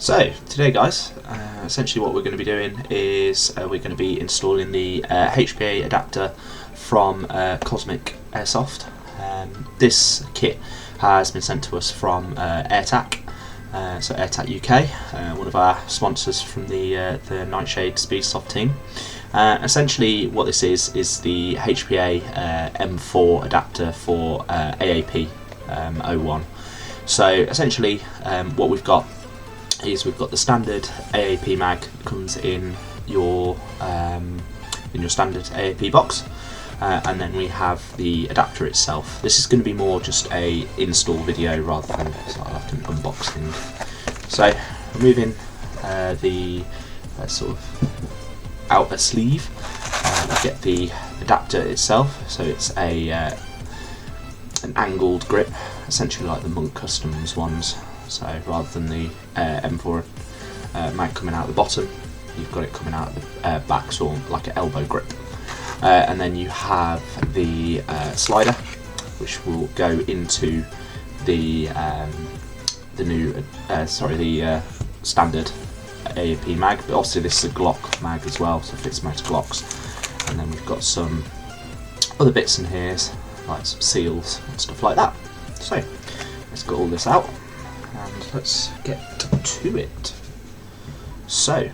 So today guys, essentially what we're going to be doing is we're going to be installing the HPA adapter from Cosmic Airsoft. This kit has been sent to us from AirTac, so AirTac UK, one of our sponsors from the Nightshade Speedsoft team. Essentially what this is the HPA M4 adapter for AAP-01. So essentially what we've got is we've got the standard AAP mag that comes in your standard AAP box, and then we have the adapter itself. This is going to be more just a install video rather than like an unboxing. So removing the sort of outer sleeve, we get the adapter itself. So it's an angled grip, essentially like the Monk Customs ones. So rather than the M4 mag coming out the bottom, you've got it coming out the back, sort of like an elbow grip. And then you have the slider, which will go into the standard AAP mag. But obviously this is a Glock mag as well, so it fits most Glocks. And then we've got some other bits in here, like some seals and stuff like that. So let's get all this out and let's get to it. So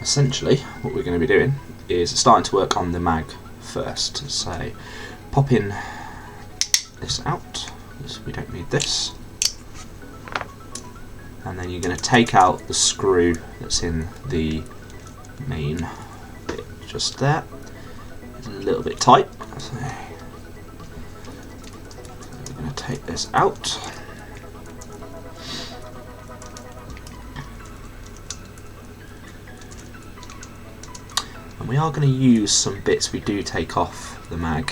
essentially what we're going to be doing is starting to work on the mag first. So popping this out, because we don't need this, and then you're going to take out the screw that's in the main bit just there. It's a little bit tight, so we're going to take this out. And we are going to use some bits we do take off the mag.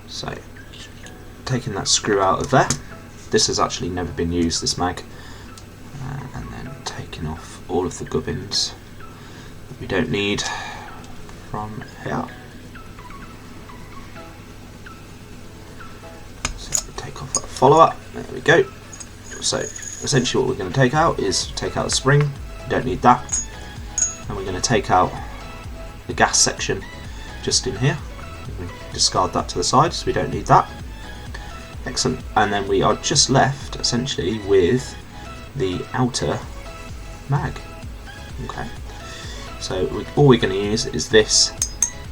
So taking that screw out of there, this has actually never been used, this mag, and then taking off all of the gubbins that we don't need from here. So take off that follower, there we go. So essentially what we're going to take out is take out the spring, we don't need that, and we're going to take out the gas section just in here. We discard that to the side, so we don't need that. Excellent. And then we are just left essentially with the outer mag. Okay. So all we're going to use is this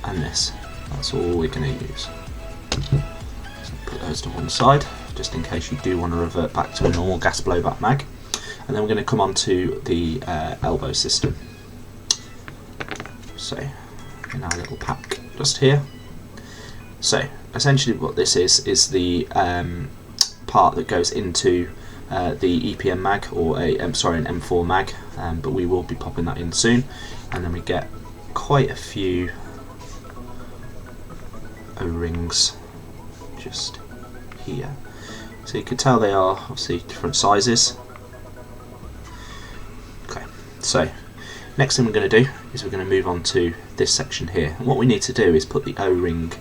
and this. That's all we're going to use. So put those to one side, just in case you do want to revert back to a normal gas blowback mag. And then we're going to come on to the elbow system. So in our little pack just here. So essentially what this is the part that goes into the EPM mag, or an M4 mag, but we will be popping that in soon. And then we get quite a few O-rings just here. So you can tell they are obviously different sizes. Okay, so next thing we're going to do is we're going to move on to this section here, and what we need to do is put the O-ring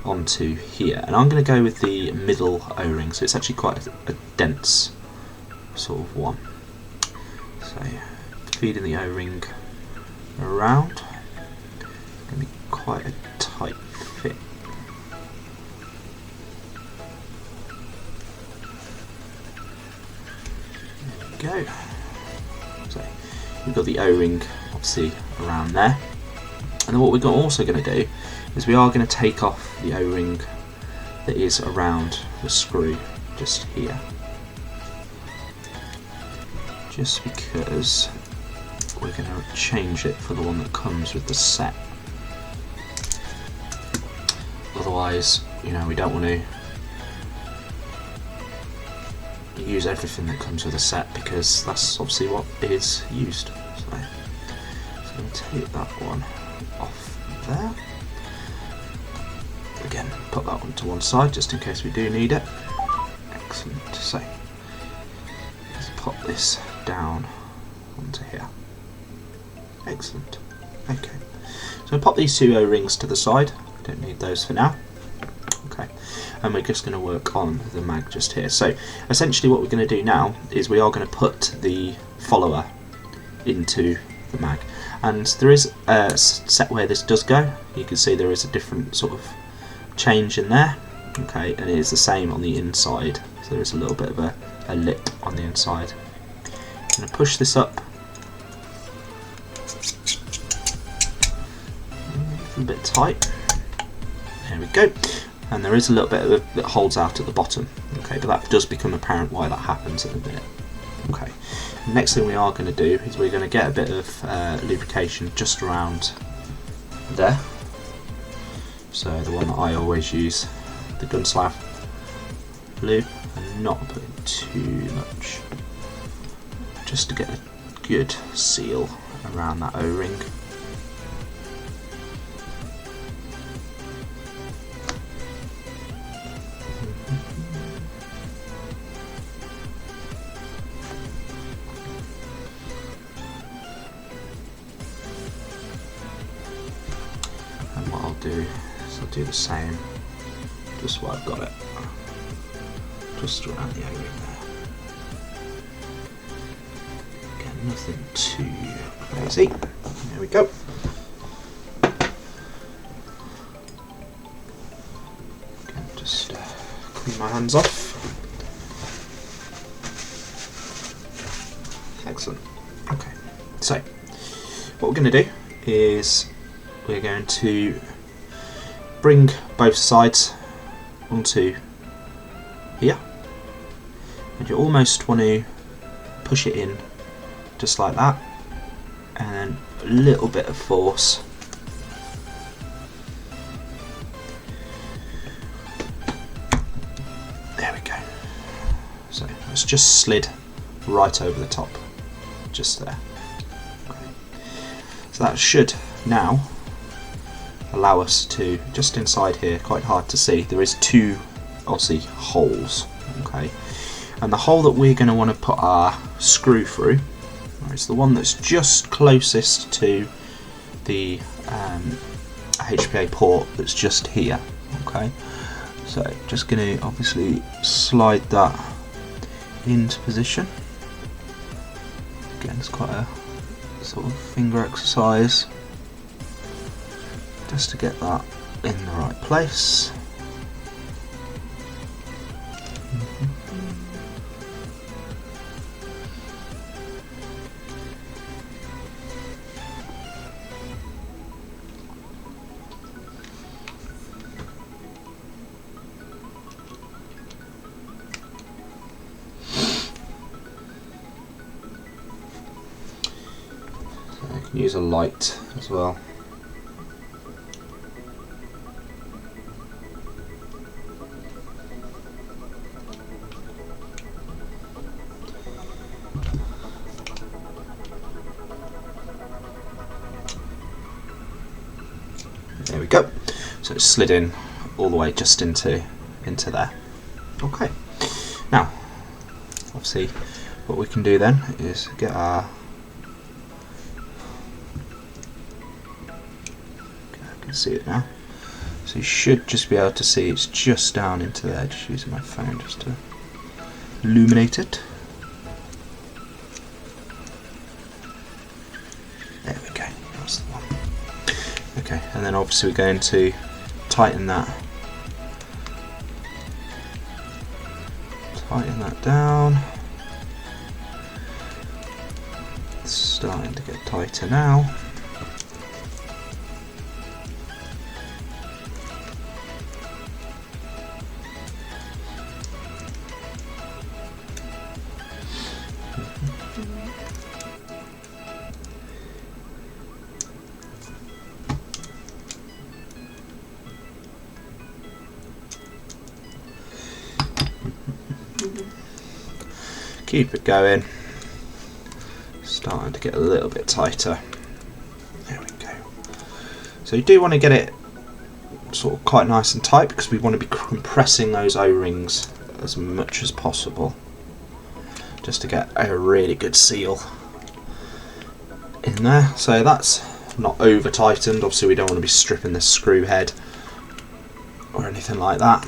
onto here, and I'm going to go with the middle O-ring, so it's actually quite a dense sort of one. So feeding the O-ring around, going to be quite a tight fit. There we go. So we've got the O-ring obviously around there, and then what we're also going to do is we are going to take off the O-ring that is around the screw just here, just because we're going to change it for the one that comes with the set. Otherwise, you know, we don't want to use everything that comes with a set, because that's obviously what is used. So I'm going to take that one off there. Again, put that one to one side just in case we do need it. Excellent. So let's pop this down onto here. Excellent. Okay. So pop these two O-rings to the side. Don't need those for now. Okay, and we're just going to work on the mag just here. So essentially what we're going to do now is we are going to put the follower into the mag, and there is a set where this does go. You can see there is a different sort of change in there. Okay, and it is the same on the inside, so there is a little bit of a lip on the inside. I'm going to push this up a bit tight. There we go. And there is a little bit that holds out at the bottom. Okay, but that does become apparent why that happens in a minute. Okay. Next thing we are going to do is we're going to get a bit of lubrication just around there. So the one that I always use, the Gunslav lube, and not putting too much, just to get a good seal around that O-ring. And what I'll do is I'll do the same, just where I've got it, just around the O-ring there. Again, nothing too crazy. There we go. Again, just clean my hands off. Excellent. Okay, so what we're going to do is we're going to bring both sides onto here, and you almost want to push it in just like that, and then a little bit of force. There we go. So it's just slid right over the top, just there. Okay. So that should now allow us to, just inside here, quite hard to see, there is two obviously holes. Okay, and the hole that we're going to want to put our screw through is the one that's just closest to the HPA port that's just here. Okay, so just going to obviously slide that into position. Again, it's quite a sort of finger exercise just to get that in the right place. So you can use a light as well. There we go. So it's slid in all the way just into there. Okay. Now, obviously, what we can do then is get our. I can see it now. So you should just be able to see it's just down into there. Just using my phone just to illuminate it. There we go. That's the one. Okay, and then obviously we're going to tighten that down. It's starting to get tighter now. Keep it going. Starting to get a little bit tighter. There we go. So you do want to get it sort of quite nice and tight because we want to be compressing those O-rings as much as possible, just to get a really good seal in there. So that's not over tightened. Obviously we don't want to be stripping this screw head or anything like that.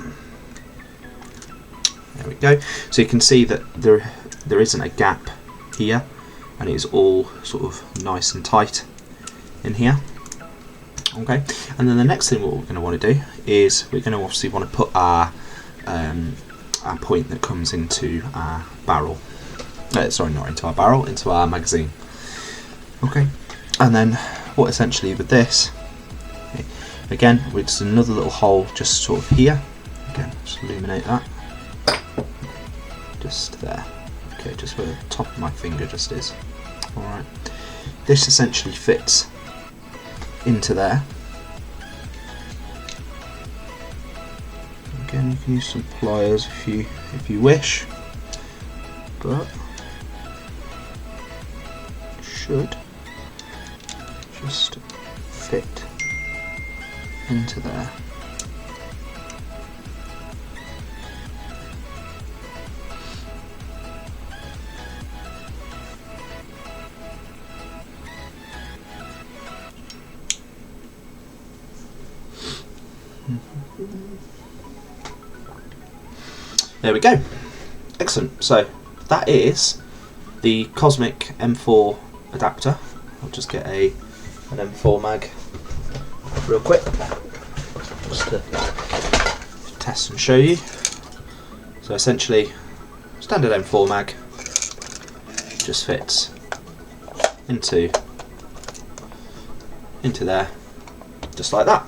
There we go. So you can see that there isn't a gap here, and it is all sort of nice and tight in here. Okay, and then the next thing what we're going to want to do is we're going to obviously want to put our point that comes into our barrel. Sorry, not into our barrel, into our magazine. Okay, and then what essentially with this, okay, again, with just another little hole just sort of here. Again, just illuminate that. Just there. Okay, just where the top of my finger just is. Alright. This essentially fits into there. Again, you can use some pliers if you wish, but should just fit into there. There we go. Excellent. So that is the Cosmic M4 adapter. I'll just get an M4 mag real quick just to test and show you. So essentially, standard M4 mag just fits into there, just like that.